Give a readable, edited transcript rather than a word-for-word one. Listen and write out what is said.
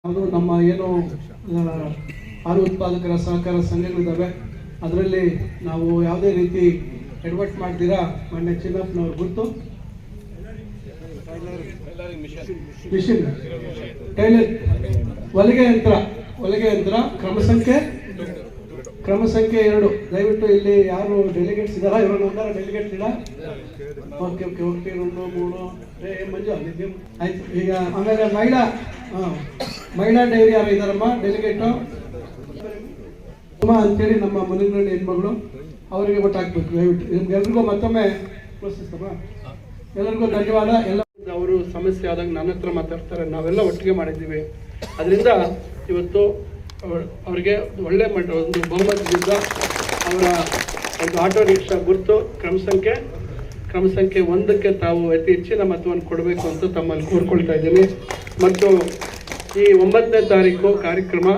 ಅದು ನಮ್ಮ ಏನು ಹಾಲು ಉತ್ಪಾದಕರ ಸಹಕಾರ ಸಂಘಗಳಿದ್ದಾವೆ. ಅದರಲ್ಲಿ ನಾವು ಯಾವುದೇ ರೀತಿ ಎಡವಟ್ಟು ಮಾಡ್ತೀರಾ ಮೊನ್ನೆ ಚಿನ್ನಪ್ಪನವ್ರು ಗುರ್ತು ಮಿಷಿನ್ ಟೈಲರ್ ಹೊಲಿಗೆ ಯಂತ್ರ ಕ್ರಮ ಸಂಖ್ಯೆ 2. ದಯವಿಟ್ಟು ಇಲ್ಲಿ ಯಾರು ಡೆಲಿಗೇಟ್ಸ್ ಇದ್ದಾರಾ? ಇವರು ಒಂದಾರ ಡೆಲಿಗೇಟ್ಸ್ ಇಲ್ಲ? ಓಕೆ 2 3 ಮಂಜು ಆಯ್ತು. ಈಗ ಆಮೇಲೆ ಮಹಿಳಾ ಡೈರಿ ಯಾರು ಇದ್ದಾರಮ್ಮ ಡೆಲಿಗೇಟು ಅಂತೇಳಿ ನಮ್ಮ ಮುನಿಗಳ್ಳಿ ಹೆಣ್ಮಗಳು, ಅವರಿಗೆ ಒಟ್ಟು ಹಾಕ್ಬೇಕು ದಯವಿಟ್ಟು. ನಿಮ್ಗೆಲ್ರಿಗೂ ಮತ್ತೊಮ್ಮೆ ಪ್ರೋತ್ಸಾಹಿಸ್ತಮ್ಮ, ಎಲ್ಲರಿಗೂ ಧನ್ಯವಾದ. ಎಲ್ಲ ಅವರು ಸಮಸ್ಯೆ ಆದಾಗ ನನ್ನ ಹತ್ರ ಮಾತಾಡ್ತಾರೆ, ನಾವೆಲ್ಲ ಒಟ್ಟಿಗೆ ಮಾಡಿದ್ದೀವಿ. ಅದರಿಂದ ಇವತ್ತು ಅವರಿಗೆ ಒಳ್ಳೆ ಒಂದು ಬಹುಮತದಿಂದ ಅವರ ಒಂದು ಆಟೋ ರಿಕ್ಷಾ ಗುರುತು ಕ್ರಮ ಸಂಖ್ಯೆ 1ಕ್ಕೆ ತಾವು ಅತಿ ಹೆಚ್ಚಿನ ಮತವನ್ನು ಕೊಡಬೇಕು ಅಂತ ತಮ್ಮಲ್ಲಿ ಕೋರ್ಕೊಳ್ತಾ ಇದ್ದೀನಿ. ಮತ್ತು ಈ 9ನೇ ತಾರೀಕು ಕಾರ್ಯಕ್ರಮ